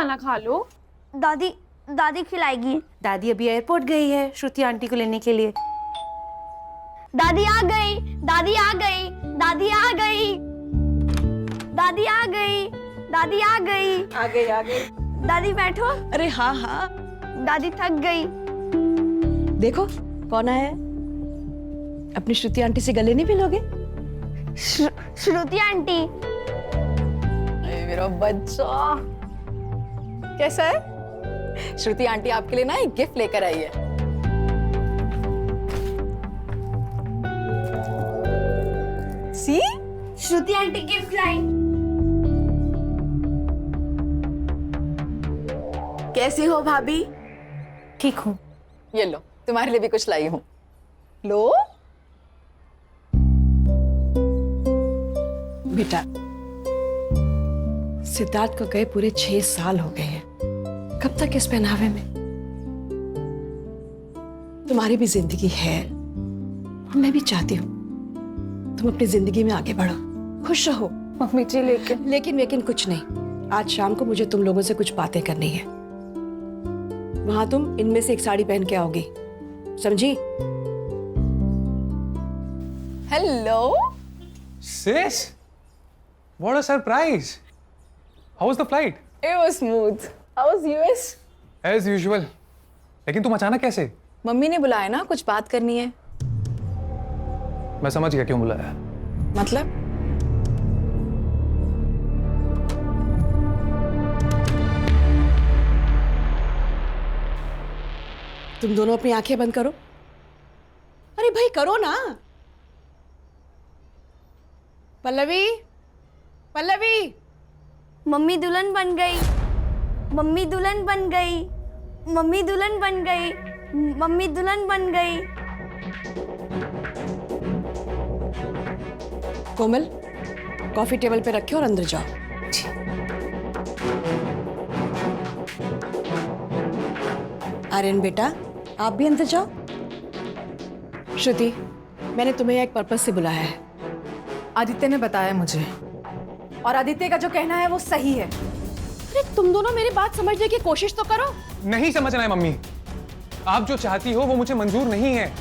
खाना खा लो। दादी दादी खिलाएगी। दादी अभी एयरपोर्ट गई है श्रुति आंटी को लेने के लिए। दादी आ गई, दादी आ गई, दादी आ गई, दादी आ गई, दादी आ गई। आ गई आ गई। दादी बैठो। अरे हाँ हाँ। दादी थक गई। देखो कौन आया है। अपनी श्रुति आंटी से गले नहीं मिलोगे? श्रुति आंटी। अरे मेरा बच्चा कैसा है? श्रुति आंटी आपके लिए ना एक गिफ्ट लेकर आई है। सी श्रुति आंटी गिफ्ट लाई। कैसी हो भाभी? ठीक हूँ। ये लो तुम्हारे लिए भी कुछ लाई हूँ। लो बेटा, सिद्धार्थ को गए पूरे 6 साल हो गए हैं। कब तक इस पहनावे में? तुम्हारी भी जिंदगी है और मैं भी चाहती हूँ तुम अपनी जिंदगी में आगे बढ़ो, खुश रहो। मम्मी जी लेकिन कुछ नहीं। आज शाम को मुझे तुम लोगों से कुछ बातें करनी है। वहां तुम इनमें से एक साड़ी पहन के आओगी, समझी? Hello Sis, what a surprise! How was the flight? It was smooth. How was US? As usual. लेकिन तुम अचानक कैसे? मम्मी ने बुलाया ना, कुछ बात करनी है। मैं समझ गया क्यों बुलाया। मतलब? तुम दोनों अपनी आंखें बंद करो। अरे भाई करो ना। पल्लवी, पल्लवी। मम्मी दुल्हन बन गई, मम्मी दुल्हन बन गई, मम्मी दुल्हन बन गई, मम्मी दुल्हन बन गई। कोमल, कॉफी टेबल पे रखे और अंदर जाओ। आर्यन बेटा, आप भी अंदर जाओ। श्रुति, मैंने तुम्हें एक पर्पस से बुलाया है। आदित्य ने बताया मुझे, और आदित्य का जो कहना है वो सही है। अरे तुम दोनों मेरी बात समझने की कोशिश तो करो। नहीं समझना है मम्मी। आप जो चाहती हो वो मुझे मंजूर नहीं है।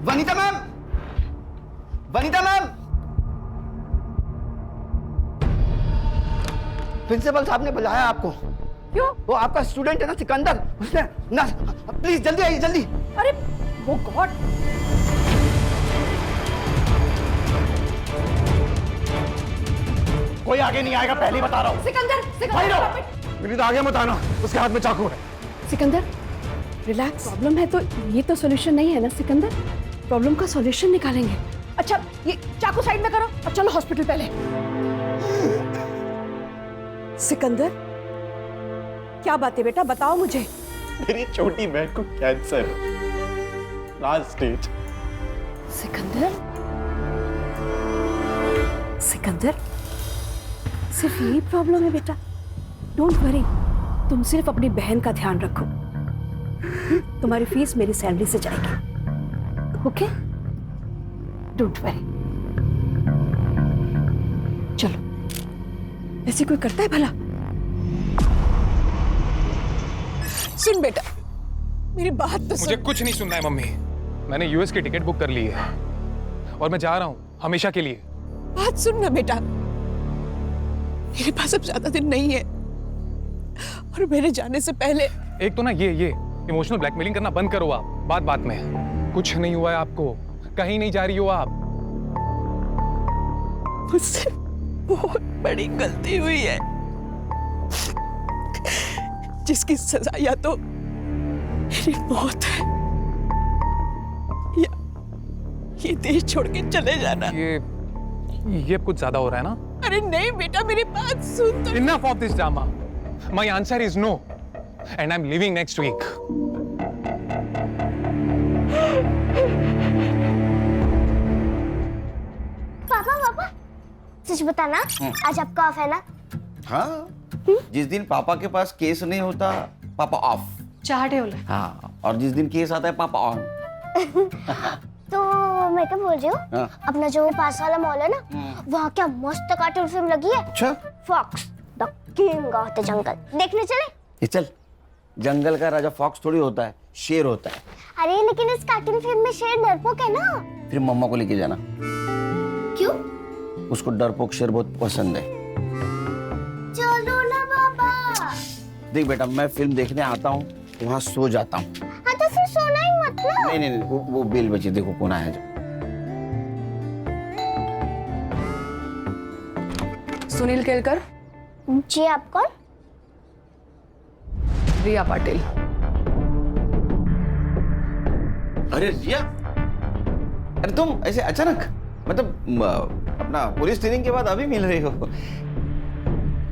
Vanita ma'am, Vanita ma'am, principal साहब ने बुलाया आपको। क्यों? वो आपका स्टूडेंट है ना सिकंदर, उसने ना, प्लीज जल्दी आइए जल्दी। अरे वो गॉड। कोई आगे नहीं आएगा, पहले ही बता रहा हूँ। सिकंदर, मेरी तो आगे मत आना, उसके हाथ में चाकू है। सिकंदर, रिलैक्स। प्रॉब्लम है तो ये तो सॉल्यूशन नहीं है ना सिकंदर। प्रॉब्लम का सॉल्यूशन निकालेंगे। अच्छा ये चाकू साइड में करो और चलो हॉस्पिटल पहले। सिकंदर, क्या बात है बेटा, बताओ मुझे। मेरी छोटी बहन को cancer, last stage. Sikandar, Sikandar, सिर्फ यही प्रॉब्लम है बेटा। डोंट वरी, तुम सिर्फ अपनी बहन का ध्यान रखो। तुम्हारी फीस मेरी सैलरी से जाएगी, ओके? Don't worry. चलो, ऐसे कोई करता है भला? सुन बेटा, मेरी बात तो मुझे कुछ नहीं सुनना है मम्मी। मैंने यूएस की टिकट बुक कर ली है और मैं जा रहा हूँ हमेशा के लिए। बात सुन ना बेटा, मेरे पास अब ज्यादा दिन नहीं है और मेरे जाने से पहले। एक तो ना ये इमोशनल ब्लैकमेलिंग करना बंद करो आप। बात बात में कुछ नहीं हुआ है आपको, कहीं नहीं जा रही हो आप। मुझसे बहुत बड़ी गलती हुई है जिसकी सजा या तो मेरी मौत है या ये देश छोड़ के चले जाना। ये कुछ ज्यादा हो रहा है ना? अरे नहीं बेटा, मेरी बात सुन तो। Enough of this drama. My answer is no, and I'm leaving next week. सच बताना, आज आपका ऑफ है ना? हाँ, जिस दिन पापा के पास केस नहीं होता पापा ऑफ। चाहते हो हाँ, और जिस दिन केस आता है पापा ऑन। तो मैं क्या बोल रही हूँ, हाँ। अपना जो पास वाला मॉल है ना, वहाँ क्या मस्त कार्टून फिल्म लगी है। अच्छा, fox the king of the jungle, देखने चले? ये चल। जंगल का राजा फॉक्स थोड़ी होता है, शेर होता है। अरे लेकिन इस कार्टून फिल्म में शेर डरपोक है ना। फिर मम्मा को लेके जाना, क्यों? उसको डरपोक शेर बहुत पसंद है। चलो ना बाबा। देख बेटा, मैं फिल्म देखने आता हूँ, वहाँ सो जाता हूँ। हाँ तो सिर्फ सोना ही मत ना। नहीं, वो बेल बची, देखो कौन आया जो। सुनील केलकर। जी, आप कौन? रिया पाटिल। अरे रिया, अरे तुम ऐसे अचानक, मतलब अपना पुलिस ट्रेनिंग के बाद अभी मिल रही हो?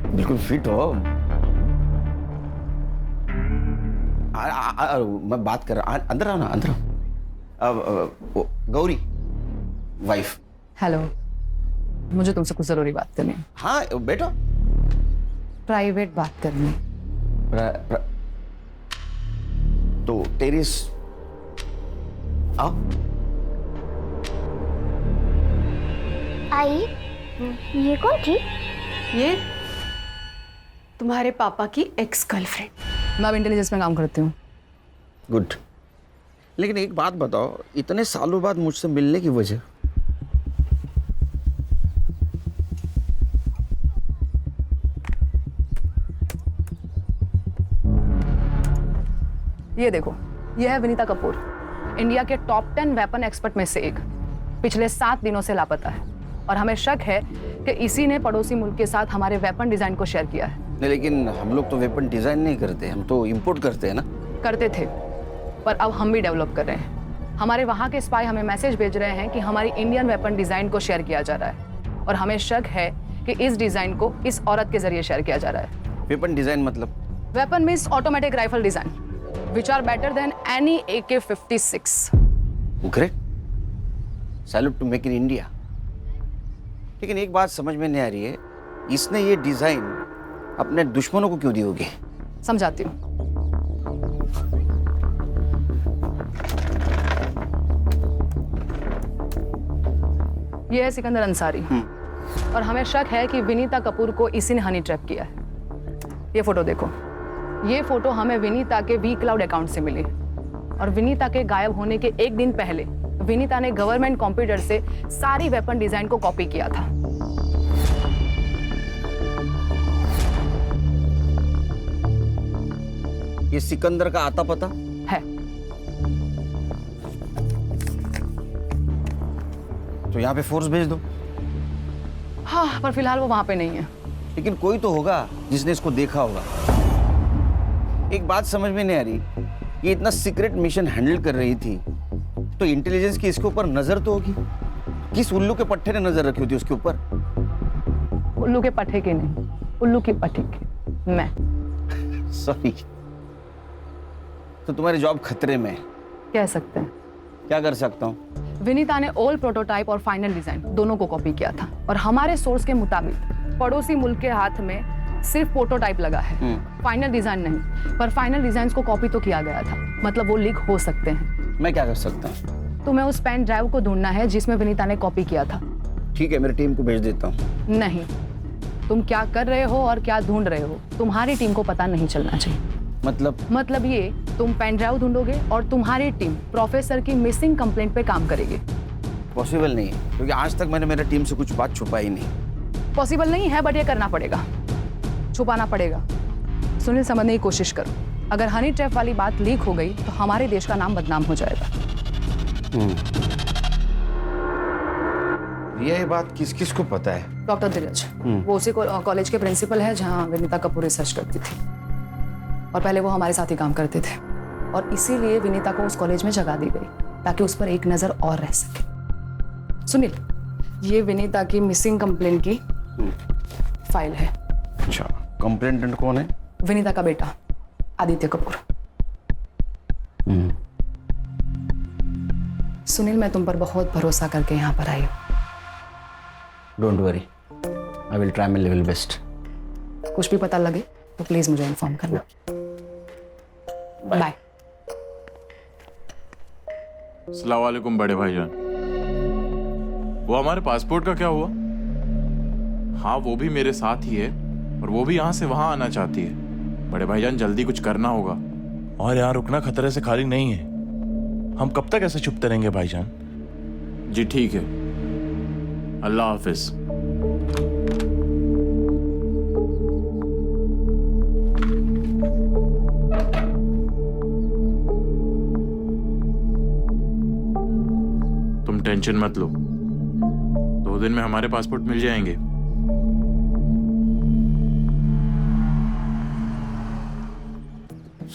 बिल्कुल फिट हो। मैं बात कर रहा, अंदर आओ ना, अंदर आओ। गौरी वाइफ। हेलो, मुझे तुमसे कुछ जरूरी बात करनी है। हाँ बैठो। प्राइवेट बात करनी है। तो टेरिस आओ। आई, ये कौन थी? ये तुम्हारे पापा की एक्स गर्लफ्रेंड। मैं अब इंटेलिजेंस में काम करती हूँ। गुड। लेकिन एक बात बताओ, इतने सालों बाद मुझसे मिलने की वजह? ये देखो, ये है विनीता कपूर, इंडिया के टॉप 10 वेपन एक्सपर्ट में से एक। पिछले 7 दिनों से लापता है और हमें शक है कि इसी ने पड़ोसी मुल्क के साथ हमारे वेपन डिजाइन को शेयर किया है। नहीं, लेकिन हम लोग तो वेपन डिजाइन नहीं करते, हम तो इंपोर्ट करते हैं ना। करते थे, पर अब हम भी डेवलप कर रहे हैं। हमारे वहाँ के स्पाई हमें मैसेज भेज रहे हैं कि हमारी इंडियन वेपन डिजाइन को शेयर किया जा रहा है और हमें शक है कि इस डिजाइन को इस औरत के जरिए शेयर किया जा रहा है। वेपन डिजाइन मतलब? Weapon means automatic rifle design which are better than any AK-56. Great. Salute to make in India. लेकिन एक बात समझ में नहीं आ रही है, इसने ये डिजाइन अपने दुश्मनों को क्यों दी होगी? समझाती हूँ। ये है सिकंदर अंसारी और हमें शक है कि विनीता कपूर को इसी ने हनी ट्रैप किया है। ये फोटो देखो, ये फोटो हमें विनीता के वी क्लाउड अकाउंट से मिली और विनीता के गायब होने के एक दिन पहले विनीता ने गवर्नमेंट कंप्यूटर से सारी वेपन डिजाइन को कॉपी किया था। ये सिकंदर का आता पता है। तो यहाँ पे फोर्स भेज दो। हाँ, पर फिलहाल वो वहां पे नहीं है। लेकिन कोई तो होगा जिसने इसको देखा होगा। एक बात समझ में नहीं आ रही, ये इतना सीक्रेट मिशन हैंडल कर रही थी तो इंटेलिजेंस की इसके ऊपर नजर तो होगी। किस उल्लू के पट्टे ने नजर रखी होती उसके ऊपर? उल्लू के पट्टे के नहीं, उल्लू की पट्टी के। मैं सॉरी। तो तुम्हारी जॉब खतरे में है? कह सकते हैं। क्या कर सकता हूँ? विनीता ने ओल्ड प्रोटोटाइप और फाइनल डिजाइन दोनों को कॉपी किया था और हमारे सोर्स के मुताबिक पड़ोसी मुल्क के हाथ में सिर्फ प्रोटोटाइप लगा है, फाइनल डिजाइन नहीं। पर फाइनल डिजाइन को कॉपी तो किया गया था, मतलब वो लीक हो सकते हैं। मैं क्या कर सकता हूँ? तुम्हें उस पेन ड्राइव को ढूंढना है जिसमें विनीता ने कॉपी किया था। ठीक है, मेरी टीम को भेज देता हूँ। नहीं, तुम क्या कर रहे हो और क्या ढूंढ रहे हो तुम्हारी टीम को पता नहीं चलना चाहिए। मतलब ये, तुम पेन ड्राइव ढूंढोगे और तुम्हारी टीम प्रोफेसर की मिसिंग कंप्लेंट पे काम करेगी। पॉसिबल नहीं है, क्योंकि आज तक मैंने मेरी टीम से कुछ बात छुपाई नहीं। पॉसिबल नहीं है, बट ये करना पड़ेगा, छुपाना पड़ेगा। सुनील, समझने की कोशिश करो। अगर हनी ट्रैप वाली बात लीक हो गई तो हमारे देश का नाम बदनाम हो जाएगा। ये बात किस किस को पता है? डॉक्टर धीरज, वो उसी कॉलेज के प्रिंसिपल है जहाँ विनीता कपूर रिसर्च करती थी और पहले वो हमारे साथ ही काम करते थे और इसीलिए विनीता को उस कॉलेज में जगह दी गई ताकि उस पर एक नजर और रह सके। सुनील, ये विनीता की मिसिंग कंप्लेंट की फाइल है। अच्छा, कंप्लेंटेंट कौन है? विनीता का बेटा आदित्य कपूर। सुनील, मैं तुम पर बहुत भरोसा करके यहाँ पर आई हूँ। Don't worry. I will try my level best. कुछ भी पता लगे तो प्लीज मुझे इन्फॉर्म करना। बाय। अस्सलाम वालेकुम बड़े भाईजान। वो हमारे पासपोर्ट का क्या हुआ? हाँ वो भी मेरे साथ ही है और वो भी यहाँ से वहाँ आना चाहती है। बड़े भाईजान जल्दी कुछ करना होगा। और यहाँ रुकना खतरे से खाली नहीं है। हम कब तक ऐसे चुपते रहेंगे भाईजान? जी ठीक है, अल्लाह हाफिज। तुम टेंशन मत लो, 2 दिन में हमारे पासपोर्ट मिल जाएंगे।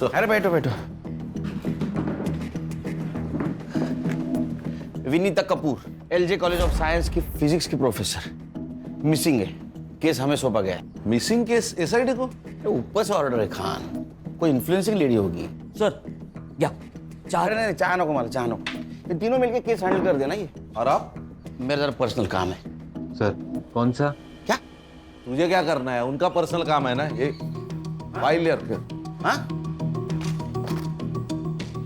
अरे बैठो बैठो। Vinita Kapoor, LJ college of science की फिजिक्स की प्रोफेसर, मिसिंग है। केस हमें सौंपा गया है। मिसिंग केस एसआईडी को? ऊपर से ऑर्डर है खान, कोई इन्फ्लुएंसिंग लेडी होगी। सर या अरे नहीं चाह नको माला, चाह नको। ये तीनों मिलके केस हैंडल कर देना ये। और आप? मेरा जरा पर्सनल काम है। सर कौन सा? क्या? तुझे क्या करना है? उनका पर्सनल काम है ना ये। फाइल ले रखे। हाँ?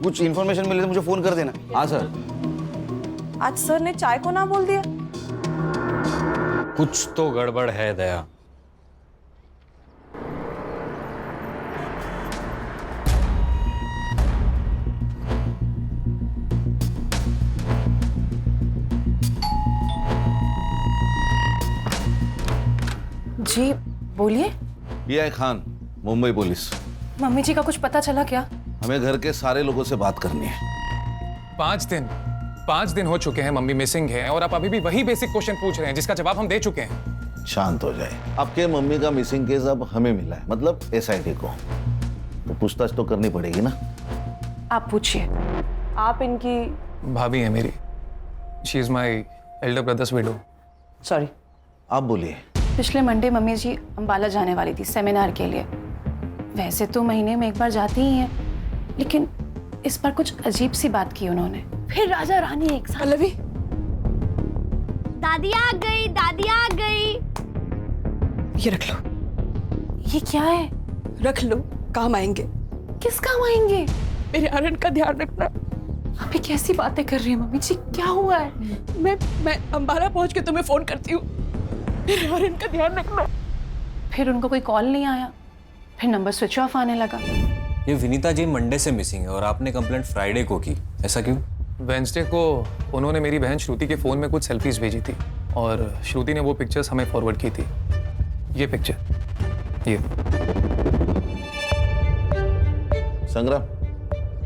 कुछ इन्फॉर्मेशन मिले तो मुझे फोन कर देना। हाँ सर। आज सर ने चाय को ना बोल दिया। कुछ तो गड़बड़ है दया। जी बोलिए। ये है खान, मुंबई पुलिस। मम्मी जी का कुछ पता चला क्या? हमें घर के सारे लोगों से बात करनी है। 5 दिन हो चुके हैं मम्मी मिसिंग है और आप अभी भी वही बेसिक क्वेश्चन पूछ रहे हैं जिसका जवाब हम दे चुके हैं। शांत हो जाए। आपके मम्मी का मिसिंग केस अब हमें मिला है, मतलब एसआईटी को, तो पूछताछ तो करनी पड़ेगी ना। आप पूछिए। आप इनकी भाभी है मेरी। She is my elder brothers window. Sorry. आप बोलिए। पिछले मंडे मम्मी जी अंबाला जाने वाली थी सेमिनार के लिए। वैसे तो महीने में एक बार जाती ही हैं, लेकिन इस बार कुछ अजीब सी बात की उन्होंने। फिर राजा रानी एक साथ। पल्लवी, दादी आ गई, दादी आ गई। ये रख लो। ये क्या है? रख लो, काम आएंगे। किस काम आएंगे? मेरे आर्यन का ध्यान रखना। आप ये कैसी बातें कर रही हैं मम्मी जी? क्या हुआ है? मैं अंबाला पहुंच के तुम्हें फोन करती हूँ। मेरे आर्यन का ध्यान रखना। फिर उनको कोई कॉल नहीं आया, फिर नंबर स्विच ऑफ आने लगा। ये विनीता जी मंडे से मिसिंग है और आपने कंप्लेंट फ्राइडे को की, ऐसा क्यों? वेंसडे को उन्होंने मेरी बहन श्रुति के फ़ोन में कुछ सेल्फीज भेजी थी और श्रुति ने वो पिक्चर्स हमें फॉरवर्ड की थी। ये पिक्चर, ये। संग्राम,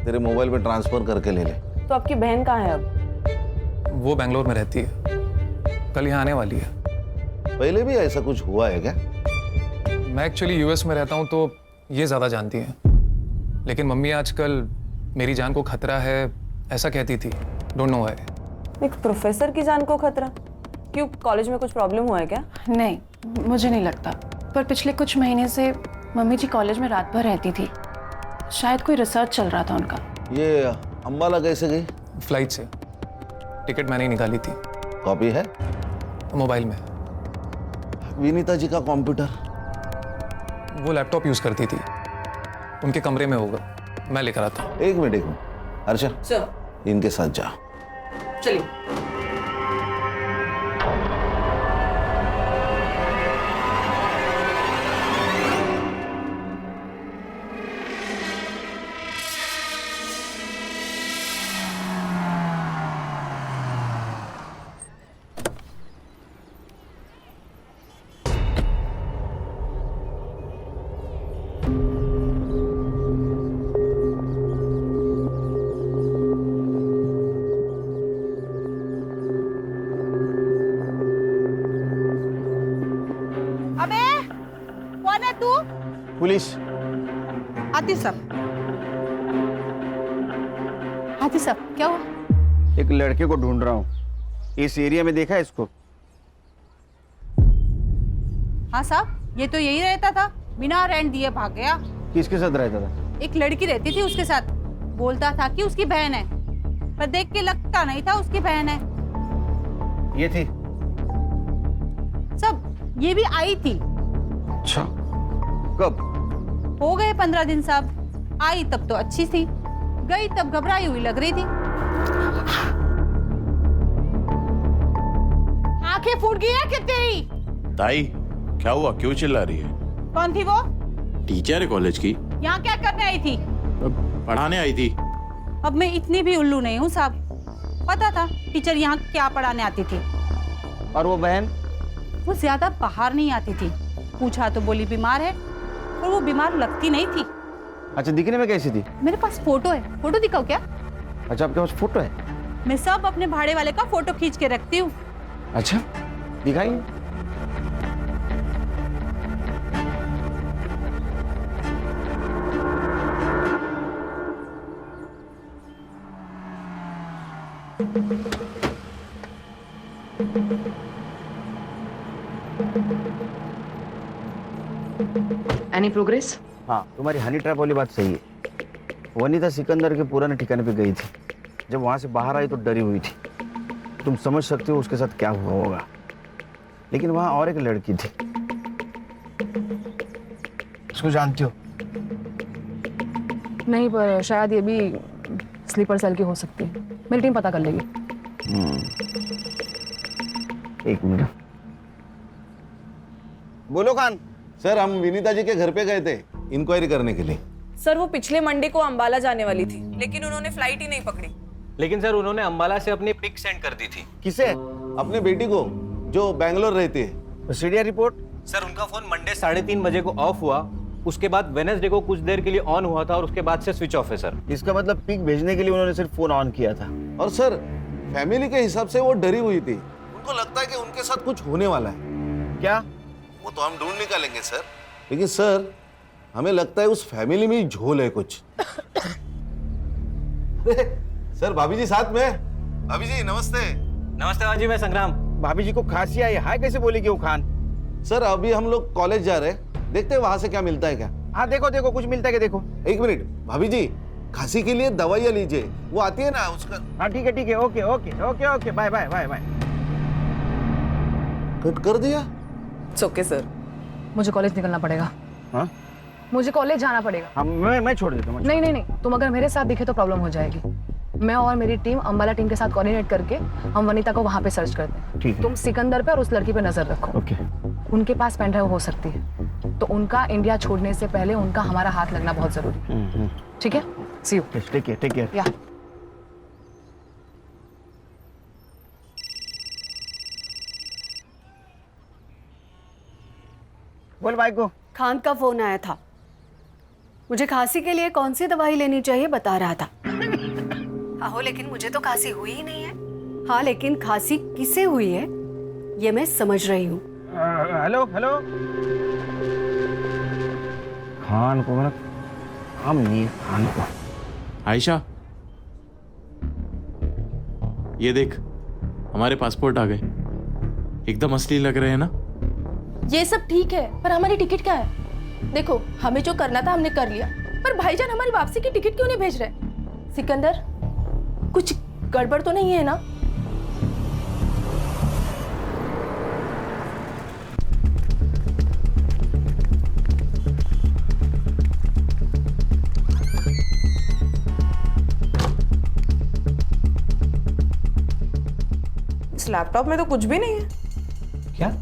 तेरे मोबाइल पे ट्रांसफर करके ले ले। तो आपकी बहन कहाँ है अब? वो बेंगलोर में रहती है, कल यहाँ आने वाली है। पहले भी ऐसा कुछ हुआ है क्या? मैं एक्चुअली यूएस में रहता हूँ तो ये ज़्यादा जानती हैं, लेकिन मम्मी आजकल मेरी जान को खतरा है ऐसा कहती थी। Don't know why. एक प्रोफेसर की जान को खतरा? क्यों, कॉलेज में कुछ प्रॉब्लम हुआ है क्या? नहीं, मुझे नहीं लगता। पर पिछले कुछ महीने से मम्मी जी कॉलेज में रात भर रहती थी। शायद कोई रिसर्च चल रहा था उनका। ये अंबाला कैसे गई? फ्लाइट से। टिकट मैंने ही निकाली थी। कॉपी है मोबाइल में। विनीता जी का कंप्यूटर? वो लैपटॉप यूज़ करती थी, उनके कमरे में होगा, मैं लेकर आता हूँ। एक मिनट हर्षा, इनके साथ जा। चलिए। पुलिस। आती सब। आती सब, क्या हुआ? एक लड़के को ढूंढ रहा हूँ, इस एरिया में देखा है इसको? हाँ साहब, ये तो यही रहता था, बिना रेंट दिए भाग गया। किसके साथ रहता था? एक लड़की रहती थी उसके साथ, बोलता था कि उसकी बहन है, पर देख के लगता नहीं था उसकी बहन है। ये थी? सब ये भी आई थी। अच्छा, कब? हो गए 15 दिन साहब। आई तब तो अच्छी थी, गई तब घबराई हुई लग रही थी। आंखें फूट गई है क्या तेरी? ताई क्या हुआ, क्यों चिल्ला रही है? कौन थी वो? टीचर है कॉलेज की। यहाँ क्या करने आई थी? पढ़ाने आई थी। अब मैं इतनी भी उल्लू नहीं हूँ साहब, पता था टीचर यहाँ क्या पढ़ाने आती थी। और वो बहन? वो ज्यादा बाहर नहीं आती थी, पूछा तो बोली बीमार है, और वो बीमार लगती नहीं थी। अच्छा, दिखने में कैसी थी? मेरे पास फोटो है, फोटो दिखाओ क्या? अच्छा, आपके पास फोटो है? मैं सब अपने भाड़े वाले का फोटो खींच के रखती हूँ। अच्छा, दिखाइए। Any progress? हाँ, तुम्हारी हनी ट्रैप वाली बात सही है। वनीता सिकंदर के पुराने ठिकाने पे गई थी। जब वहां से बाहर आई तो डरी हुई थी। तुम समझ सकते हो उसके साथ क्या हुआ होगा। लेकिन वहां और एक लड़की थी, उसको जानती हो? नहीं, पर शायद ये भी स्लीपर सेल की हो सकती है। मेरी टीम पता कर लेगी। एक मिनट। बोलो खान। सर, हम विनीता जी के घर पे गए थे इंक्वायरी करने के लिए। सर वो पिछले मंडे को अंबाला जाने वाली थी, लेकिन उन्होंने फ्लाइट ही नहीं पकड़ी। लेकिन सर उन्होंने अंबाला से अपनी पिक सेंड कर दी थी। किसे? अपने बेटी को, जो बैंगलोर रहती है। CDR report? सर उनका फोन मंडे 3:30 बजे को ऑफ हुआ, उसके बाद वेडनेसडे को कुछ देर के लिए ऑन हुआ था और उसके बाद से स्विच ऑफ है सर। इसका मतलब पिक भेजने के लिए उन्होंने सिर्फ फोन ऑन किया था। और सर, फैमिली के हिसाब से वो डरी हुई थी। उनको लगता है कि उनके साथ कुछ होने वाला है। क्या? वो तो हम ढूंढ निकालेंगे सर। लेकिन सर, हमें लगता है उस फैमिली में ही झोल है कुछ। सर, भाभी जी साथ में। भाभी जी नमस्ते। नमस्ते भाजी, मैं संग्राम। भाभी जी को खांसी आई, हाय कैसे बोलेगी वो खान? सर, अभी हम लोग कॉलेज जा रहे हैं, देखते हैं वहां से क्या मिलता है क्या। हाँ देखो देखो, कुछ मिलता है क्या देखो। एक मिनट, भाभी जी खांसी के लिए दवाइयाँ लीजिए, वो आती है ना उसका। हाँ ठीक है, okay okay okay okay, bye bye bye bye. Cut कर दिया। Okay sir. मुझे कॉलेज निकलना पड़ेगा। हाँ? मुझे कॉलेज जाना पड़ेगा। हाँ, मैं छोड़ देता हूँ। नहीं नहीं नहीं, तुम अगर मेरे साथ दिखे तो प्रॉब्लम हो जाएगी। मैं और मेरी टीम अंबाला टीम के साथ कोऑर्डिनेट करके हम वनीता को वहां पे सर्च करते हैं। ठीक है। तुम सिकंदर पे और उस लड़की पे नजर रखो। ओके। उनके पास पेन ड्राइव हो सकती है, तो उनका इंडिया छोड़ने से पहले उनका हमारा हाथ लगना बहुत जरूरी है। ठीक है, सी यू। Take care. या बोल भाई को। खान का फोन आया था, मुझे खांसी के लिए कौन सी दवाई लेनी चाहिए बता रहा था। आहो, लेकिन मुझे तो खांसी हुई ही नहीं है। हाँ, लेकिन खांसी किसे हुई है ये मैं समझ रही हूँ। Hello hello. खान को मतलब हम नहीं, खान को। आयशा, ये देख, हमारे पासपोर्ट आ गए। एकदम असली लग रहे हैं ना? ये सब ठीक है, पर हमारी टिकट क्या है? देखो, हमें जो करना था हमने कर लिया, पर भाईजान हमारी वापसी की टिकट क्यों नहीं भेज रहे? सिकंदर, कुछ गड़बड़ तो नहीं है ना? इस लैपटॉप में तो कुछ भी नहीं है। क्या?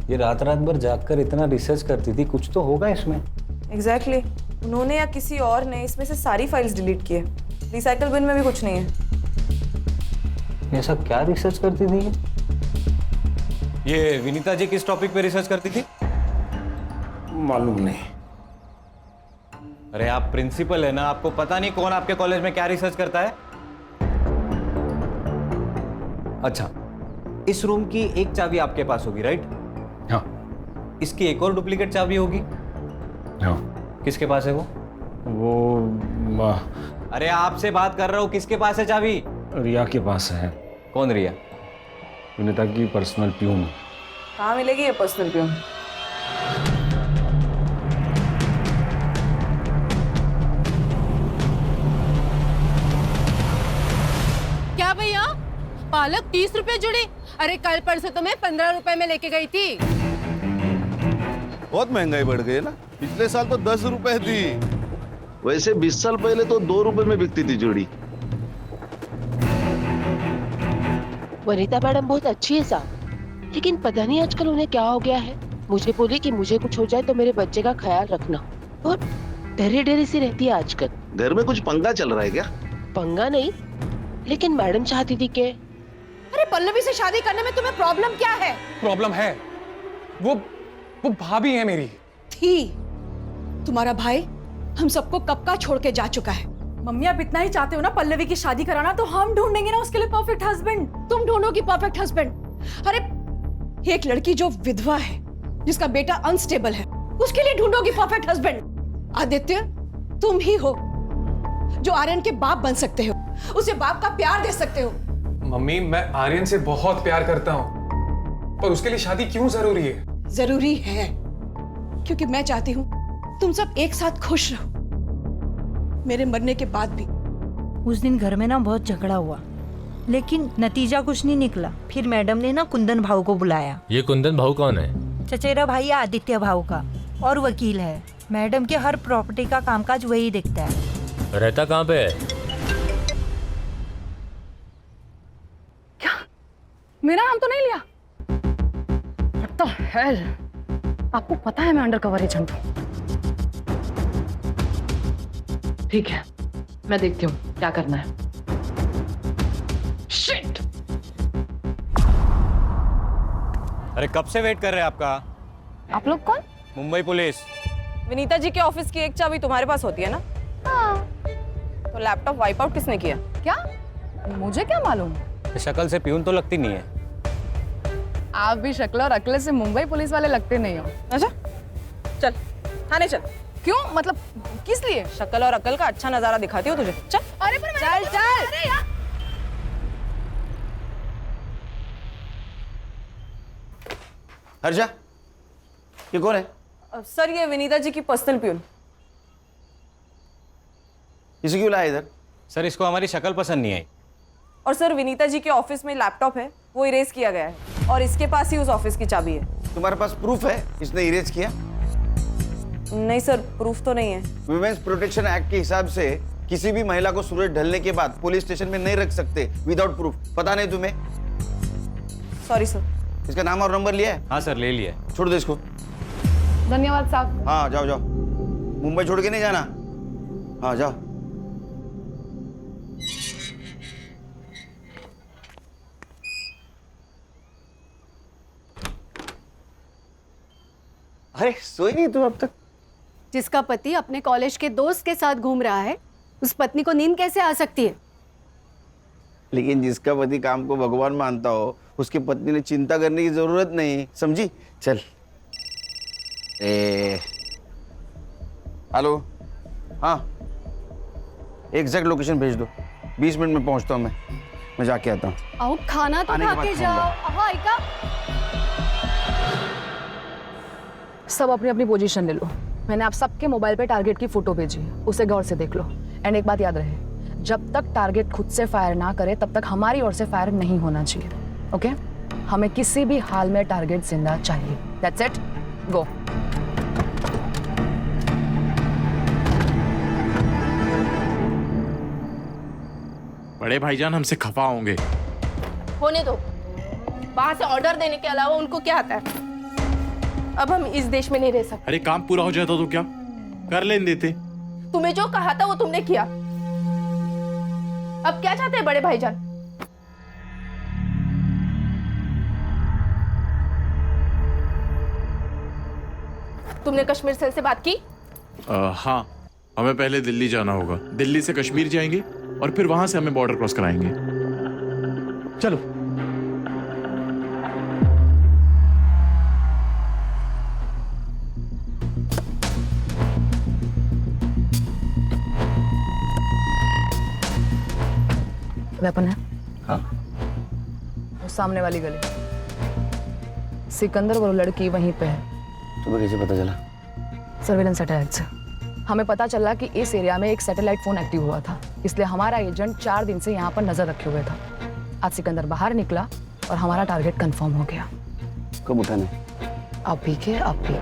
ये रात भर जागकर इतना रिसर्च करती थी, कुछ तो होगा इसमें। एग्जैक्टली उन्होंने या किसी और ने इसमें से सारी फाइल्स डिलीट की है। रिसाइकल बिन में भी कुछ नहीं है। ये सब क्या रिसर्च करती थी? ये विनीता जी किस टॉपिक पे रिसर्च करती थी? मालूम नहीं। अरे आप प्रिंसिपल है ना, आपको पता नहीं कौन आपके कॉलेज में क्या रिसर्च करता है? अच्छा, इस रूम की एक चाबी आपके पास होगी, राइट? हाँ। इसकी एक और डुप्लीकेट चाबी होगी? हाँ। किसके पास है वो? अरे आपसे बात कर रहा हूँ, किसके पास है चाबी? रिया के पास है। कौन रिया? विनीता की पर्सनल प्यून। कहाँ मिलेगी ये पर्सनल प्यून? क्या भैया, पालक 30 रुपए जुड़ी? अरे कल परसों तो मैं 15 रुपए में लेके गई थी। बहुत महंगाई बढ़ गई है ना। पिछले साल तो 10 रुपए थी। वैसे 20 साल पहले तो 2 रुपए में बिकती थी जोड़ी। वनिता मैडम बहुत अच्छी है साहब, लेकिन पता नहीं आजकल उन्हें क्या हो गया है। मुझे बोली कि मुझे कुछ हो जाए तो मेरे बच्चे का ख्याल रखना, और डरी डरी सी रहती है आजकल। घर में कुछ पंगा चल रहा है क्या? पंगा नहीं, लेकिन मैडम चाहती थी कि अरे पल्लवी से शादी करने में तुम्हें प्रॉब्लम क्या है? प्रॉब्लम है, वो भाभी है मेरी। थी। तुम्हारा भाई हम सबको कब का छोड़ के जा चुका है। मम्मी आप इतना ही चाहते हो ना पल्लवी की शादी कराना, तो हम ढूंढेंगे ना उसके लिए परफेक्ट हस्बैंड। तुम ढूंढोगी परफेक्ट हस्बैंड? अरे एक लड़की जो विधवा है, जिसका बेटा अनस्टेबल है, उसके लिए ढूंढोगी परफेक्ट हस्बैंड। आदित्य तुम ही हो जो आर्यन के बाप बन सकते हो, उसे बाप का प्यार दे सकते हो। मम्मी मैं आर्यन से बहुत प्यार करता हूँ, पर उसके लिए शादी क्यों जरूरी है? जरूरी है क्योंकि मैं चाहती हूँ तुम सब एक साथ खुश रहो, मेरे मरने के बाद भी। उस दिन घर में ना बहुत झगड़ा हुआ, लेकिन नतीजा कुछ नहीं निकला। फिर मैडम ने ना कुंदन भाऊ को बुलाया। ये कुंदन भाऊ कौन है? चचेरा भाई है आदित्य भाऊ का, और वकील है। मैडम के हर प्रॉपर्टी का कामकाज वही देखता है। रहता कहाँ पे है? क्या मेरा नाम तो नहीं लिया? What the hell? आपको पता है मैं अंडर कवर एजेंट हूँ। ठीक है, मैं देखती हूँ क्या करना है। Shit! अरे कब से वेट कर रहे हैं आपका? आप लोग कौन? मुंबई पुलिस। विनीता जी के ऑफिस की एक चाबी तुम्हारे पास होती है ना? हाँ। तो लैपटॉप वाइप आउट किसने किया? क्या? मुझे क्या मालूम? शक्ल से प्यून तो लगती नहीं है। आप भी शक्ल और अक्ल से मुंबई पुलिस वाले लगते नहीं हो। अच्छा, चल थाने चल। क्यों? मतलब किस लिए? शक्ल और अक्ल का अच्छा नजारा दिखाती हो तुझे। चल। अरे पर चल चल। अरे यार। हर्षा, ये कौन है? सर ये विनीता जी की पर्सनल प्यून। इसे क्यों लाया इधर? सर इसको हमारी शक्ल पसंद नहीं आई। और सर विनीता जी के ऑफिस में लैपटॉप है, वो इरेज किया गया है, और इसके पास ही उस ऑफिस की चाबी है। तुम्हारे पास प्रूफ है इसने इरेज किया? नहीं सर, प्रूफ तो नहीं है। वुमेन्स प्रोटेक्शन एक्ट के हिसाब से किसी भी महिला को सूरज ढलने के बाद पुलिस स्टेशन में नहीं रख सकते विदाउट प्रूफ। पता नहीं तुम्हें? Sorry sir. इसका नाम और नंबर लिया है? हाँ सर ले लिया। छोड़ दो इसको। धन्यवाद साहब। हाँ जाओ जाओ, मुंबई छोड़ के नहीं जाना। हाँ जाओ। अरे सोई नहीं तू अब तक? जिसका पति अपने कॉलेज के दोस्त के साथ घूम रहा है, उस पत्नी को नींद कैसे आ सकती है? लेकिन जिसका पति काम को भगवान मानता हो, उसकी पत्नी ने चिंता करने की जरूरत नहीं, समझी? चल। हेलो, हाँ एग्जैक्ट लोकेशन भेज दो। 20 मिनट में पहुंचता हूँ मैं जाके आता हूँ। आओ खाना तो खा के जाओ। हाँ इका। सब अपनी अपनी पोजीशन ले लो। मैंने आप सबके मोबाइल पे टारगेट की फोटो भेजी है, उसे गौर से देख लो। एंड एक बात याद रहे, जब तक टारगेट खुद से फायर ना करे तब तक हमारी ओर से फायर नहीं होना चाहिए। ओके? हमें किसी भी हाल में टारगेट जिंदा चाहिए। दैट्स इट, गो। बड़े भाईजान हमसे खफा होंगे। होने दो, वहां से ऑर्डर देने के अलावा उनको क्या आता है? अब हम इस देश में नहीं रह सकते। अरे काम पूरा हो जाता तो क्या कर लेने देते? तुम्हें जो कहा था वो तुमने किया। अब क्या चाहते हैं बड़े भाईजान? तुमने कश्मीर सेल से बात की? हाँ, हमें पहले दिल्ली जाना होगा। दिल्ली से कश्मीर जाएंगे और फिर वहां से हमें बॉर्डर क्रॉस कराएंगे। चलो। वेपन है? हाँ। वो सामने वाली गली। सिकंदर और लड़की वहीं पे है। तुम्हें कैसे पता चला? सर्वेलेंस सैटेलाइट से हमें पता चला कि इस एरिया में एक सैटेलाइट फोन एक्टिव हुआ था, इसलिए हमारा एजेंट 4 दिन से यहाँ पर नजर रखे हुए था। आज सिकंदर बाहर निकला और हमारा टारगेट कंफर्म हो गया। कब उठाने? अभी के अभी।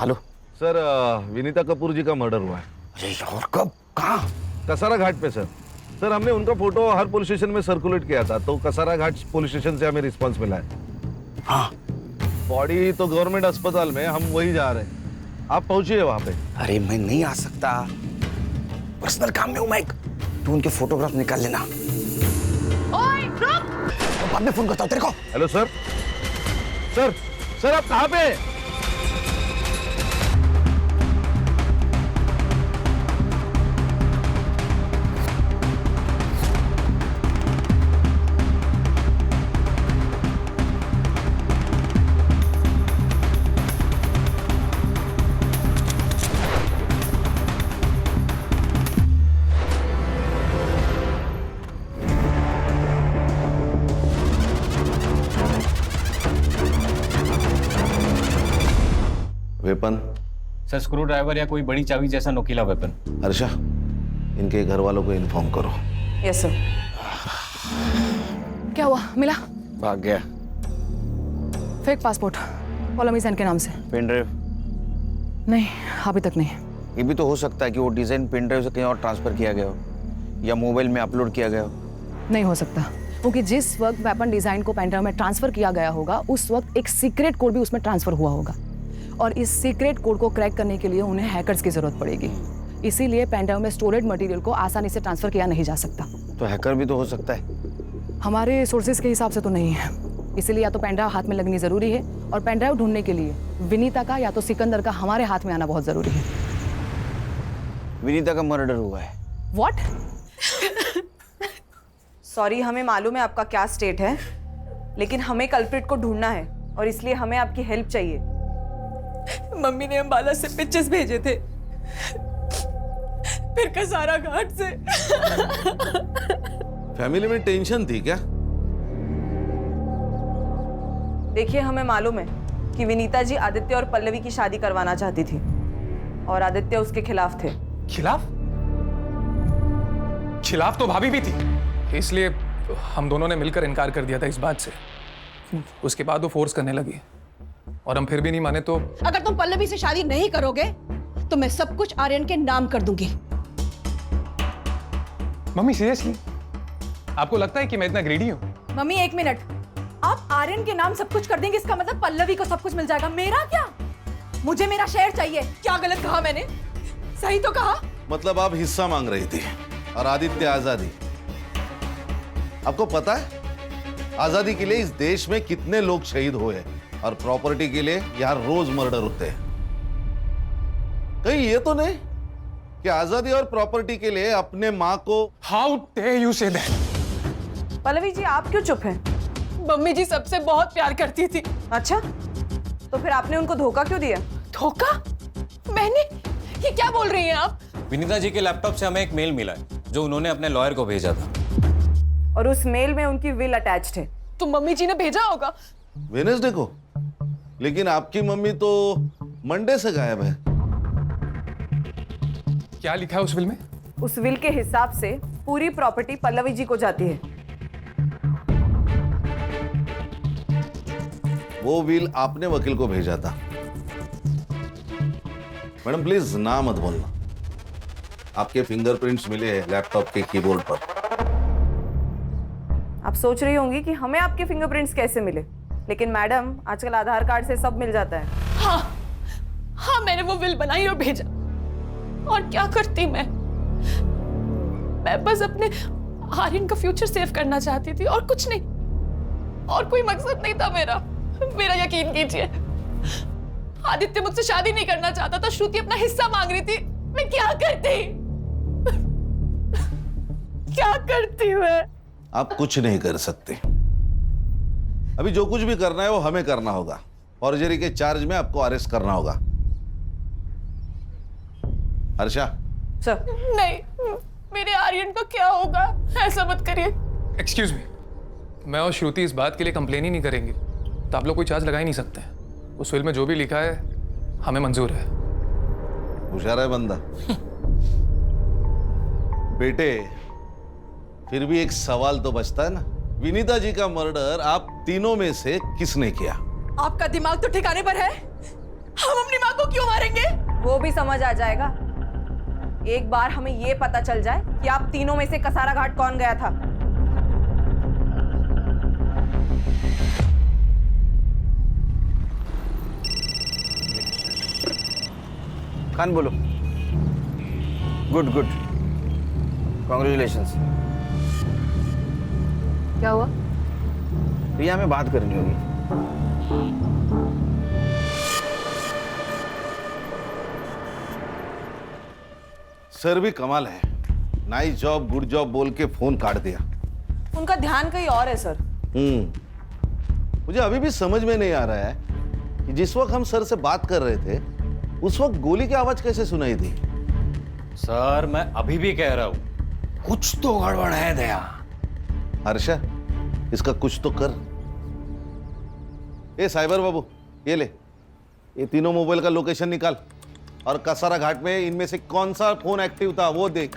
हेलो सर, विनीता कपूर जी का मर्डर हुआ है। अरे और कब, कहाँ? कसारा घाट पे सर। सर, हमने उनका फोटो हर पुलिस स्टेशन में सर्कुलेट किया था, तो कसारा घाट पुलिस स्टेशन से हमें रिस्पांस मिला है। हाँ, बॉडी तो गवर्नमेंट अस्पताल में, हम वही जा रहे हैं। आप पहुंचिए वहां पे। अरे मैं नहीं आ सकता, पर्सनल काम में हूँ मैं। तू उनके फोटोग्राफ निकाल लेना। ओए रुक! बाद में फोन करता हूँ तेरे को। Hello sir. सर, सर आप कहाँ पे? वेपन? सर, स्क्रू ड्राइवर या कोई बड़ी चाबी जैसा नोकीला वेपन। हर्षा, इनके घर वालों को इन्फॉर्म करो। Yes sir. क्या हुआ, मिला? भाग गया। फेक पासपोर्ट पल्लवी सेन के नाम से। Pen drive? नहीं, अभी तक नहीं। ये भी तो हो सकता है कि वो डिजाइन पेन ड्राइव से कहीं और ट्रांसफर किया गया हो या मोबाइल में अपलोड किया गया हो। नहीं हो सकता, क्योंकि जिस वक्त वेपन डिजाइन को पेन ड्राइव में ट्रांसफर किया गया होगा उस वक्त एक सीक्रेट कोड भी उसमें ट्रांसफर हुआ होगा, और इस सीक्रेट कोड को क्रैक करने के लिए उन्हें हैकर्स की जरूरत पड़ेगी। इसीलिए पेन ड्राइव में स्टोरेड मटेरियल को आसानी से ट्रांसफर किया नहीं जा सकता। तो हैकर भी तो हो सकता है। हमारे सोर्सेज के हिसाब से तो नहीं है, इसीलिए या तो पेन ड्राइव हाथ में लगनी जरूरी है, और पेन ड्राइव ढूंढने के लिए विनीता का या तो सिकंदर का हमारे हाथ में आना बहुत जरूरी है। विनीता का मर्डर हुआ है। व्हाट? सॉरी, हमें मालूम है आपका क्या स्टेट है, लेकिन हमें कल्प्रिट को ढूंढना है और इसलिए हमें आपकी हेल्प चाहिए। मम्मी ने अंबाला से पिक्चर्स भेजे थे, फिर कसारा घाट से। फैमिली में टेंशन थी क्या? देखिए, हमें मालूम है कि विनीता जी आदित्य और पल्लवी की शादी करवाना चाहती थी और आदित्य उसके खिलाफ थे। खिलाफ? खिलाफ तो भाभी भी थी, इसलिए हम दोनों ने मिलकर इनकार कर दिया था इस बात से। उसके बाद वो फोर्स करने लगी और हम फिर भी नहीं माने तो। अगर तुम पल्लवी से शादी नहीं करोगे तो मैं सब कुछ आर्यन के नाम कर दूंगी। मम्मी सीरियसली आपको लगता है कि मैं इतना ग्रीडी हूँ? मम्मी एक मिनट, आप आर्यन के नाम सब कुछ कर देंगे, इसका मतलब पल्लवी को सब कुछ मिल जाएगा, मेरा क्या? मुझे मेरा शेयर चाहिए। क्या गलत कहा मैंने? सही तो कहा। मतलब आप हिस्सा मांग रही थी और आदित्य आजादी। आपको पता है आजादी के लिए इस देश में कितने लोग शहीद हुए और प्रॉपर्टी के लिए यहां रोज मर्डर होते हैं। कहीं ये तो नहीं कि आजादी और प्रॉपर्टी के लिए अपने मां को। How dare you say that? Pallavi ji, आप क्यों चुप हैं? मम्मी जी सबसे बहुत प्यार करती थी। अच्छा, तो फिर आपने उनको धोखा क्यों दिया? धोखा? मैंने? ये क्या बोल रही हैं आप? विनीता जी के लैपटॉप से हमें एक मेल मिला है जो उन्होंने अपने लॉयर को भेजा था, और उस मेल में उनकी विल अटैच्ड है। तो मम्मी जी ने भेजा होगा। वेडनेसडे को? लेकिन आपकी मम्मी तो मंडे से गायब है। क्या लिखा है उस विल में? उस विल के हिसाब से पूरी प्रॉपर्टी पल्लवी जी को जाती है। वो विल आपने वकील को भेजा था। मैडम प्लीज ना मत बोलना। आपके फिंगरप्रिंट्स मिले हैं लैपटॉप के कीबोर्ड पर। आप सोच रही होंगी कि हमें आपके फिंगरप्रिंट्स कैसे मिले, लेकिन मैडम आजकल आधार कार्ड से सब मिल जाता है। हाँ, मैंने वो विल बनाई और भेजा। और क्या करती मैं बस अपने आर्यन का फ्यूचर सेव करना चाहती थी और कुछ नहीं, और कोई मकसद नहीं था मेरा। मेरा यकीन कीजिए, आदित्य मुझसे शादी नहीं करना चाहता था, श्रुति अपना हिस्सा मांग रही थी। मैं क्या करती? क्या करती मैं? आप कुछ नहीं कर सकते। अभी जो कुछ भी करना है वो हमें करना होगा। फॉर्जरी के चार्ज में आपको अरेस्ट करना होगा। हर्षा। सर। नहीं, मेरे आर्यन का क्या होगा? ऐसा मत करिए। एक्सक्यूज मी, मैं और श्रुति इस बात के लिए कंप्लेन ही नहीं करेंगे तो आप लोग कोई चार्ज लगा ही नहीं सकते। उस विल में जो भी लिखा है हमें मंजूर है। होशियार है बंदा। बेटे, फिर भी एक सवाल तो बचता है ना, विनीता जी का मर्डर आप तीनों में से किसने किया? आपका दिमाग तो ठिकाने पर है? हम अपनी माँ को क्यों मारेंगे? वो भी समझ आ जाएगा एक बार हमें ये पता चल जाए कि आप तीनों में से कसारा घाट कौन गया था। खान बोलो। Good good, congratulations. क्या हुआ? रिया में बात करनी होगी। सर भी कमाल है, नाइस जॉब गुड जॉब बोल के फोन काट दिया। उनका ध्यान कहीं और है सर। मुझे अभी भी समझ में नहीं आ रहा है कि जिस वक्त हम सर से बात कर रहे थे उस वक्त गोली की आवाज कैसे सुनाई दी। सर मैं अभी भी कह रहा हूं कुछ तो गड़बड़ है दया। हर्षा, इसका कुछ तो कर। ए साइबर बाबू, ये ले, ये तीनों मोबाइल का लोकेशन निकाल और कसारा घाट में इनमें से कौन सा फोन एक्टिव था वो देख।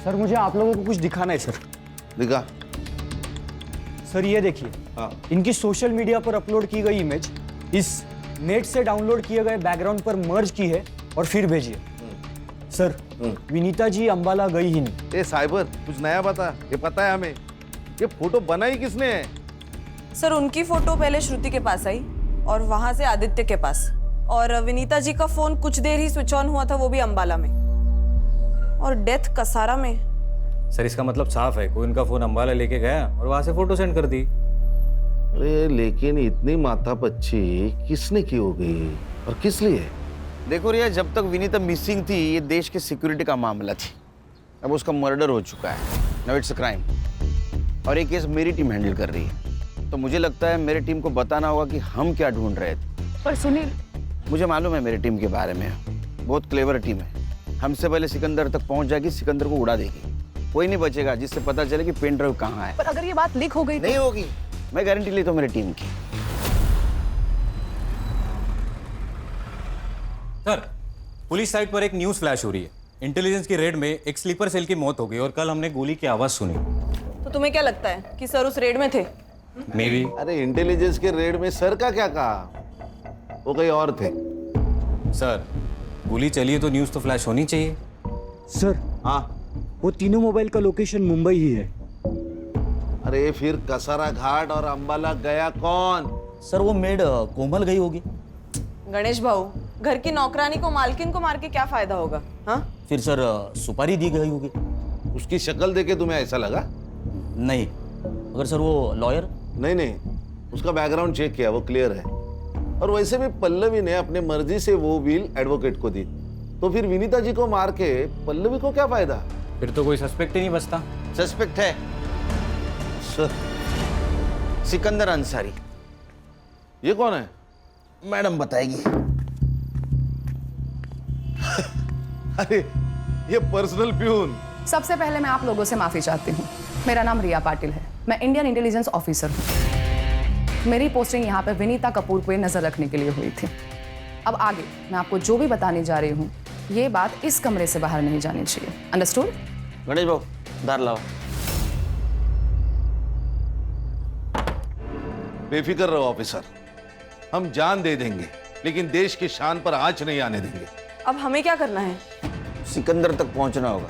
सर मुझे आप लोगों को कुछ दिखाना है सर। दिखा। सर ये देखिए, इनकी सोशल मीडिया पर अपलोड की गई इमेज इस नेट से डाउनलोड किए गए बैकग्राउंड पर मर्ज की है और फिर भेजी है। सर विनीता जी अंबाला गई ही नहीं। ए साइबर, कुछ नया बता, ये पता है हमें, ये फोटो बनाई किसने है? सर उनकी फोटो पहले श्रुति के पास आई और वहां से आदित्य के पास, और विनीता जी का फोन कुछ देर ही स्विच ऑन हुआ था, वो भी अंबाला में, और डेथ कसारा में। सर इसका मतलब साफ है, कोई उनका फोन अंबाला लेके गया और वहां से फोटो सेंड कर दी। अरे लेकिन इतनी माथापच्ची किसने की होगी और किस लिए? देखो रिया, जब तक विनीता मिसिंग थी ये देश के सिक्योरिटी का मामला थी। अब उसका मर्डर हो चुका है, नाउ इट्स अ क्राइम, और ये केस मेरी टीम हैंडल कर रही है। तो मुझे लगता है मेरी टीम को बताना होगा कि हम क्या ढूंढ रहे थे। पर सुनील, मुझे मालूम है मेरी टीम के बारे में, बहुत क्लेवर टीम है। हमसे पहले सिकंदर तक पहुंच जाएगी, सिकंदर को उड़ा देगी, कोई नहीं बचेगा जिससे पता चले कि पेन ड्राइव कहाँ है। पर अगर ये बात लीक हो गई नहीं होगी, मैं गारंटी लेता हूँ मेरी टीम की। सर पुलिस साइट पर एक न्यूज़ फ्लैश हो रही है, इंटेलिजेंस की रेड में एक स्लीपर सेल की मौत हो गई और कल हमने गोली की आवाज सुनी। तो तुम्हें क्या लगता है कि सर उस रेड में थे? May be. अरे इंटेलिजेंस के रेड में सर का क्या कहा, वो कहीं और थे। सर गोली चली है तो न्यूज़ तो फ्लैश होनी चाहिए। सर हाँ, वो तीनों मोबाइल का लोकेशन मुंबई ही है। अरे फिर कसारा घाट और अंबाला गया कौन? सर वो मेड कोमल गई होगी। गणेश भाऊ, घर की नौकरानी को मालकिन को मार के क्या फायदा होगा? हाँ फिर सर सुपारी दी गई होगी। उसकी शक्ल देखे तुम्हें ऐसा लगा? नहीं। अगर सर वो लॉयर? नहीं, उसका बैकग्राउंड चेक किया, वो क्लियर है। और वैसे भी पल्लवी ने अपने मर्जी से वो व्हील एडवोकेट को दी, तो फिर विनीता जी को मार के पल्लवी को क्या फायदा? फिर तो कोई सस्पेक्ट ही नहीं बचता। सस्पेक्ट है सर, सिकंदर अंसारी। ये कौन है? मैडम बताएगी। अरे ये पर्सनल प्यून। सबसे पहले मैं आप लोगों से माफी चाहती हूँ। मेरा नाम रिया पाटिल है, मैं इंडियन इंटेलिजेंस ऑफिसर हूँ। मेरी पोस्टिंग यहाँ पे विनीता कपूर को नजर रखने के लिए हुई थी। अब आगे मैं आपको जो भी बताने जा रही हूँ, ये बात इस कमरे से बाहर नहीं जानी चाहिए। अंडरस्टूड? गणेश बाबू दार लाओ। बेफिक्र रहो ऑफिसर, हम जान दे देंगे लेकिन देश की शान पर आंच नहीं आने देंगे। अब हमें क्या करना है? सिकंदर तक पहुंचना होगा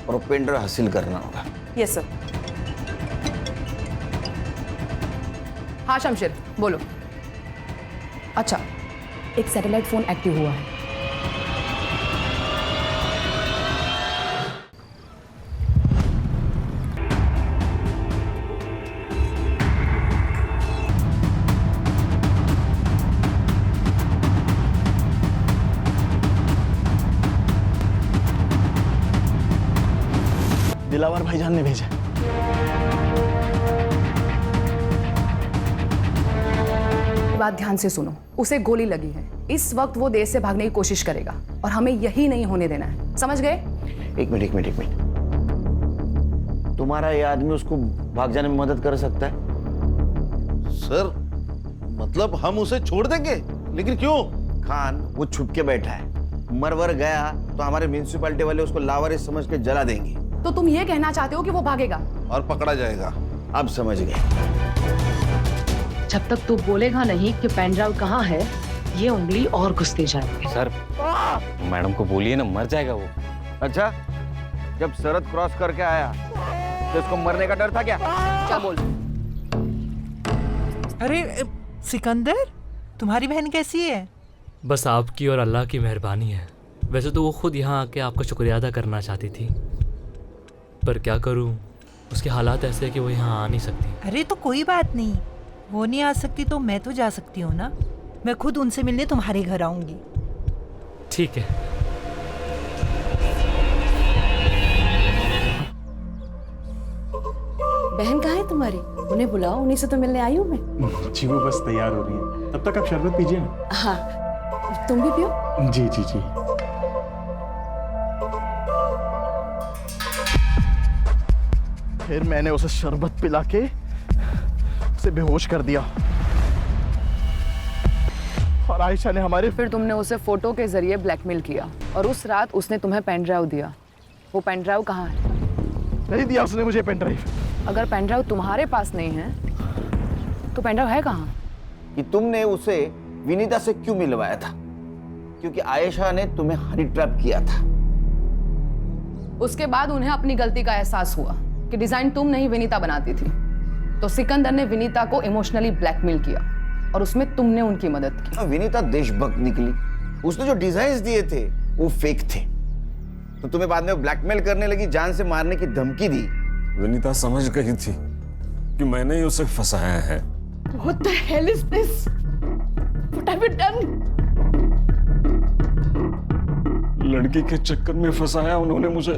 और पेन ड्राइव हासिल करना होगा। Yes sir. हाँ शमशेर बोलो। अच्छा, एक सैटेलाइट फोन एक्टिव हुआ है। दिलावर भाईजान ने भेजा। बात ध्यान से सुनो, उसे गोली लगी है। इस वक्त वो देश से भागने की कोशिश करेगा और हमें यही नहीं होने देना है, समझ गए? एक मिनट। तुम्हारा ये आदमी उसको भाग जाने में मदद कर सकता है? सर मतलब हम उसे छोड़ देंगे? लेकिन क्यों? खान वो छुप के बैठा है, मरवर गया तो हमारे म्यूनिसिपैलिटी वाले उसको लावारिस समझ के जला देंगे। तो तुम ये कहना चाहते हो कि वो भागेगा और पकड़ा जाएगा? अब समझ गए। जब तक तू बोलेगा नहीं कि पेन ड्राइव कहाँ है, ये उंगली और घुसते जाएगी। सर मैडम को बोलिए ना, मर जाएगा वो। अच्छा, जब सरहद क्रॉस करके आया तो उसको मरने का डर था क्या? क्या बोल? अरे सिकंदर, तुम्हारी बहन कैसी है? बस आपकी और अल्लाह की मेहरबानी है। वैसे तो वो खुद यहाँ आके आपका शुक्रिया अदा करना चाहती थी, पर क्या करूँ, उसके हालात ऐसे हैं कि वो यहाँ आ नहीं सकती। अरे तो कोई बात नहीं, वो नहीं आ सकती तो मैं तो जा सकती हूँ ना। मैं खुद उनसे मिलने तुम्हारे घर आऊंगी। ठीक है। बहन कहाँ है तुम्हारी? उन्हें बुलाओ, उन्हीं से तो मिलने आई हूँ मैं। जी वो बस तैयार हो रही है, तब तक आप शरबत पीजिए ना। हाँ, तुम भी पियो। जी जी जी। फिर मैंने उसे शरबत पिला के उसे बेहोश कर दिया और आयशा ने हमारे। फिर तुमने उसे फोटो के जरिए ब्लैकमेल किया और उस रात उसने तुम्हें पेन ड्राइव दिया। वो पेन ड्राइव कहाँ है? नहीं दिया उसने मुझे पेन ड्राइव। अगर पेन ड्राइव तुम्हारे पास नहीं है तो पेन ड्राइव है कहाँ? कि तुमने उसे विनीता से क्यों मिलवाया था? क्योंकि आयशा ने तुम्हें हनी ट्रैप किया था। उसके बाद उन्हें अपनी गलती का एहसास हुआ कि डिजाइन तुम नहीं विनीता बनाती थी, तो सिकंदर ने विनीता को इमोशनली ब्लैकमेल किया और उसमें तुमने उनकी मदद की। विनीता देशभक्त निकली। उसने जो डिजाइन्स दिए थे वो फेक थे, तो तुम्हें बाद में ब्लैकमेल करने लगी, जान से मारने की धमकी दी। विनीता समझ गई थी कि मैंने ही उसे फंसाया है। What the hell is this? What have you done? लड़की के चक्कर में फंसाया उन्होंने मुझे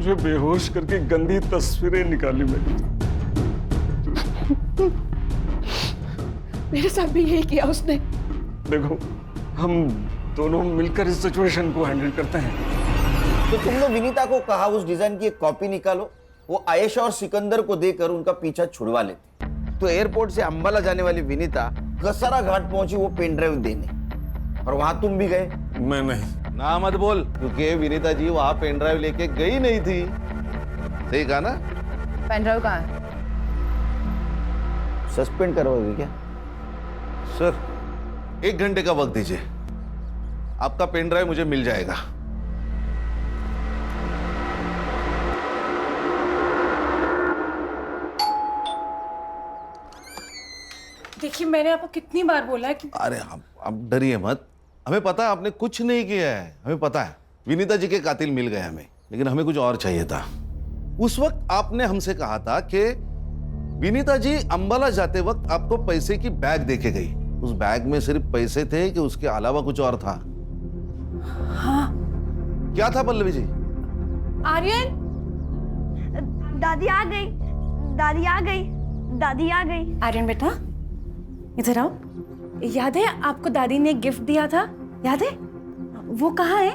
बेहोश करके गंदी तस्वीरें निकाली मेरी। मेरे साथ भी यही किया उसने। देखो, हम दोनों मिलकर इस सिचुएशन को हैंडल करते हैं। तो तुमने विनीता को कहा उस डिजाइन की एक कॉपी निकालो, वो आयशा और सिकंदर को देकर उनका पीछा छुड़वा लेते। तो एयरपोर्ट से अंबाला जाने वाली विनीता कसारा घाट पहुंची वो पेन ड्राइव देने, और वहां तुम भी गए। मैं नहीं। ना मत बोल, क्योंकि विनीता जी वहां पेन ड्राइव लेके गई नहीं थी। सही कहा ना? पेन ड्राइव कहाँ है? सस्पेंड करवाओगे क्या? सर, 1 घंटे का वक्त दीजिए, आपका पेन ड्राइव मुझे मिल जाएगा। देखिए, मैंने आपको कितनी बार बोला है कि अरे आप डरिए मत, हमें पता है आपने कुछ नहीं किया है। हमें पता है विनीता जी के कातिल मिल गए हमें, लेकिन हमें कुछ और चाहिए था। उस वक्त आपने हमसे कहा था कि विनीता जी अंबाला जाते वक्त आपको पैसे की बैग देके गई। उस बैग में सिर्फ पैसे थे कि उसके अलावा कुछ और था? हाँ। क्या था पल्लवी जी? आर्यन, दादी आ गई, दादी आ गई, दादी आ गई। आर्यन बेटा, इधर आओ। याद है आपको दादी ने गिफ्ट दिया था? याद है? वो कहाँ है?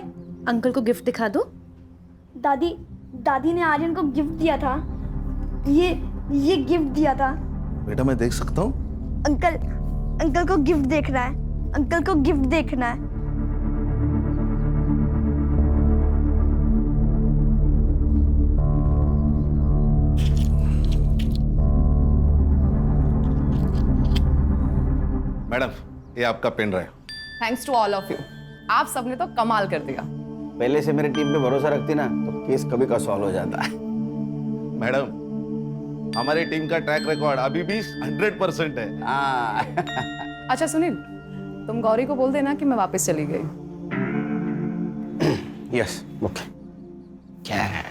अंकल को गिफ्ट दिखा दो। दादी ने आर्यन को गिफ्ट दिया था। ये गिफ्ट दिया था। बेटा मैं देख सकता हूँ? अंकल को गिफ्ट देखना है। अंकल को गिफ्ट देखना है। मैडम, ये आपका pen drive. Thanks to all of you. आप सबने तो कमाल कर दिया। पहले से मेरी टीम पे भरोसा रखती ना तो केस कभी का सॉल्व हो जाता है। मैडम, हमारी टीम का ट्रैक रिकॉर्ड अभी भी 100% है। अच्छा सुनील, तुम गौरी को बोल देना कि मैं वापस चली गई। Yes, okay. क्या है?